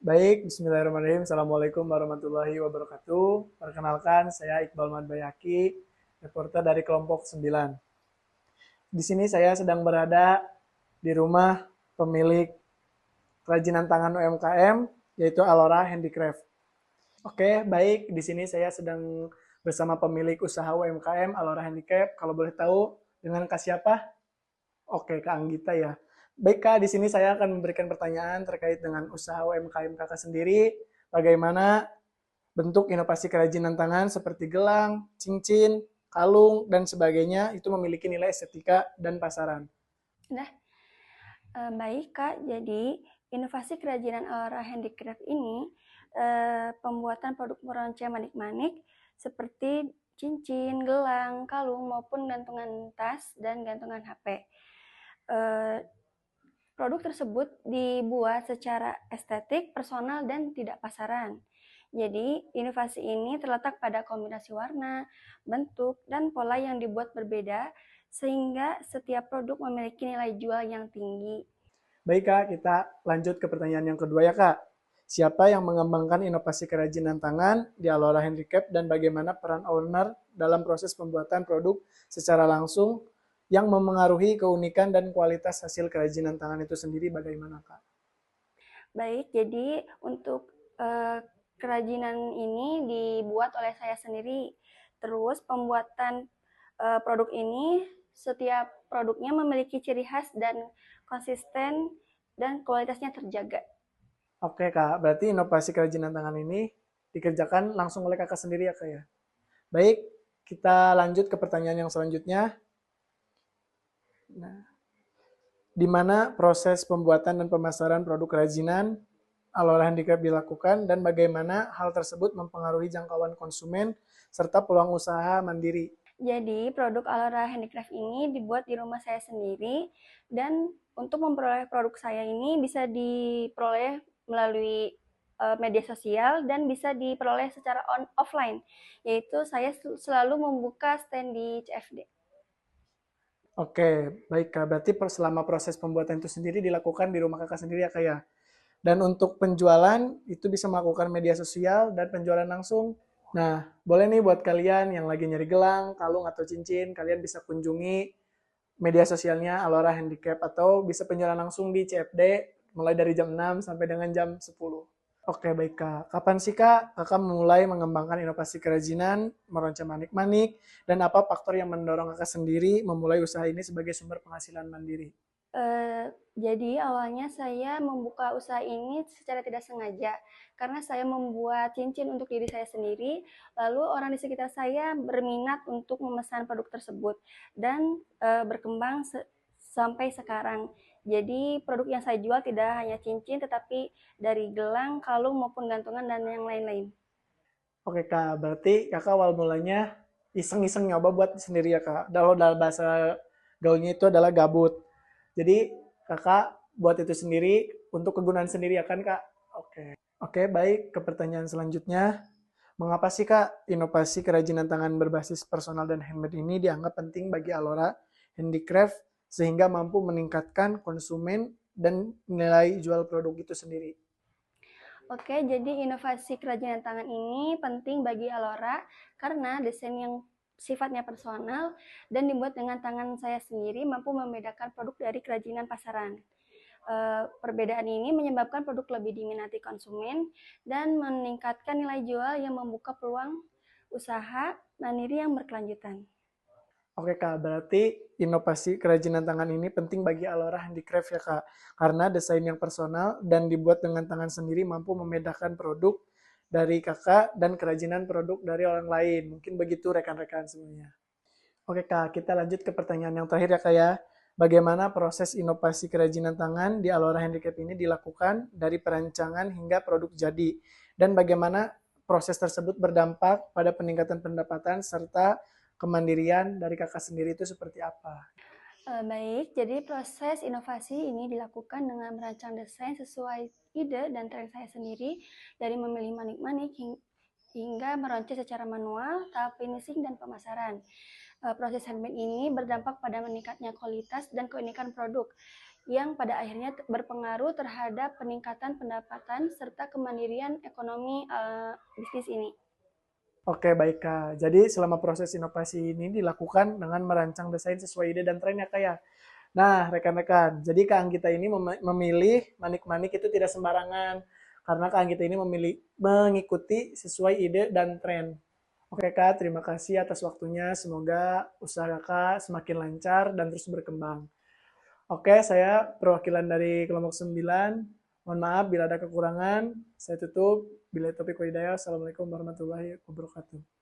Baik, bismillahirrahmanirrahim. Assalamualaikum warahmatullahi wabarakatuh. Perkenalkan, saya Iqbal Madbayaki, reporter dari kelompok 9. Di sini saya sedang berada di rumah pemilik kerajinan tangan UMKM, yaitu Alora Handicraft. Oke, baik. Di sini saya sedang bersama pemilik usaha UMKM Alora Handicraft. Kalau boleh tahu, dengan Kak siapa? Oke, Kak Anggita ya. Baik Kak, di sini saya akan memberikan pertanyaan terkait dengan usaha UMKM Kakak sendiri. Bagaimana bentuk inovasi kerajinan tangan seperti gelang, cincin, kalung, dan sebagainya itu memiliki nilai estetika dan pasaran. Nah, baik Kak, jadi inovasi kerajinan Aura Handicraft ini pembuatan produk meronce manik-manik seperti cincin, gelang, kalung maupun gantungan tas dan gantungan HP. Eh, Produk tersebut dibuat secara estetik, personal, dan tidak pasaran. Jadi, inovasi ini terletak pada kombinasi warna, bentuk, dan pola yang dibuat berbeda, sehingga setiap produk memiliki nilai jual yang tinggi. Baik Kak, kita lanjut ke pertanyaan yang kedua ya Kak. Siapa yang mengembangkan inovasi kerajinan tangan di Alora Handicraft dan bagaimana peran owner dalam proses pembuatan produk secara langsung yang memengaruhi keunikan dan kualitas hasil kerajinan tangan itu sendiri bagaimana Kak? Baik, jadi untuk kerajinan ini dibuat oleh saya sendiri. Terus pembuatan produk ini, setiap produknya memiliki ciri khas dan konsisten dan kualitasnya terjaga. Oke Kak, berarti inovasi kerajinan tangan ini dikerjakan langsung oleh Kakak sendiri ya Kak ya? Baik, kita lanjut ke pertanyaan yang selanjutnya. Nah, di mana proses pembuatan dan pemasaran produk kerajinan Alora Handicraft dilakukan dan bagaimana hal tersebut mempengaruhi jangkauan konsumen serta peluang usaha mandiri. Jadi produk Alora Handicraft ini dibuat di rumah saya sendiri dan untuk memperoleh produk saya ini bisa diperoleh melalui media sosial dan bisa diperoleh secara offline, yaitu saya selalu membuka stand di CFD. Oke, baik Kak. Berarti selama proses pembuatan itu sendiri dilakukan di rumah Kakak sendiri ya Kak ya? Dan untuk penjualan itu bisa melakukan media sosial dan penjualan langsung. Nah, boleh nih buat kalian yang lagi nyari gelang, kalung, atau cincin, kalian bisa kunjungi media sosialnya Alora Handicap atau bisa penjualan langsung di CFD mulai dari jam 6 sampai dengan jam 10. Oke, baik Kak. Kapan sih Kak Kakak mulai mengembangkan inovasi kerajinan, meronca manik-manik, dan apa faktor yang mendorong Kakak sendiri memulai usaha ini sebagai sumber penghasilan mandiri? Jadi awalnya saya membuka usaha ini secara tidak sengaja karena saya membuat cincin untuk diri saya sendiri, lalu orang di sekitar saya berminat untuk memesan produk tersebut dan berkembang sampai sekarang. Jadi produk yang saya jual tidak hanya cincin tetapi dari gelang, kalung maupun gantungan dan yang lain-lain. Oke Kak, berarti Kakak awal mulanya iseng-iseng nyoba buat sendiri ya Kak. Kalau dalam bahasa gaulnya itu adalah gabut. Jadi Kakak buat itu sendiri untuk kegunaan sendiri ya kan Kak? Oke. Oke, baik. Ke pertanyaan selanjutnya. Mengapa sih Kak inovasi kerajinan tangan berbasis personal dan handmade ini dianggap penting bagi Alora Handicraft sehingga mampu meningkatkan konsumen dan nilai jual produk itu sendiri? Oke, jadi inovasi kerajinan tangan ini penting bagi Alora karena desain yang sifatnya personal dan dibuat dengan tangan saya sendiri mampu membedakan produk dari kerajinan pasaran. Perbedaan ini menyebabkan produk lebih diminati konsumen dan meningkatkan nilai jual yang membuka peluang usaha mandiri yang berkelanjutan. Oke Kak, berarti inovasi kerajinan tangan ini penting bagi Alora Handicraft ya Kak. Karena desain yang personal dan dibuat dengan tangan sendiri mampu membedakan produk dari Kakak dan kerajinan produk dari orang lain. Mungkin begitu rekan-rekan semuanya. Oke Kak, kita lanjut ke pertanyaan yang terakhir ya Kak ya. Bagaimana proses inovasi kerajinan tangan di Alora Handicraft ini dilakukan dari perancangan hingga produk jadi? Dan bagaimana proses tersebut berdampak pada peningkatan pendapatan serta kemandirian dari kakak sendiri itu seperti apa? Baik, jadi proses inovasi ini dilakukan dengan merancang desain sesuai ide dan tren saya sendiri dari memilih manik-manik hingga meronce secara manual, tahap finishing dan pemasaran. Proses handmade ini berdampak pada meningkatnya kualitas dan keunikan produk. yang pada akhirnya berpengaruh terhadap peningkatan pendapatan serta kemandirian ekonomi bisnis ini. Oke, baik Kak. Jadi selama proses inovasi ini dilakukan dengan merancang desain sesuai ide dan tren ya Kak ya. Nah, rekan-rekan, jadi Kak Anggita ini memilih manik-manik itu tidak sembarangan. Karena Kak Anggita ini mengikuti sesuai ide dan tren. Oke Kak, terima kasih atas waktunya. Semoga usaha Kakak semakin lancar dan terus berkembang. Oke, saya perwakilan dari kelompok 9. Mohon maaf bila ada kekurangan. Saya tutup. Bila topik wa hidayah. Assalamualaikum warahmatullahi wabarakatuh.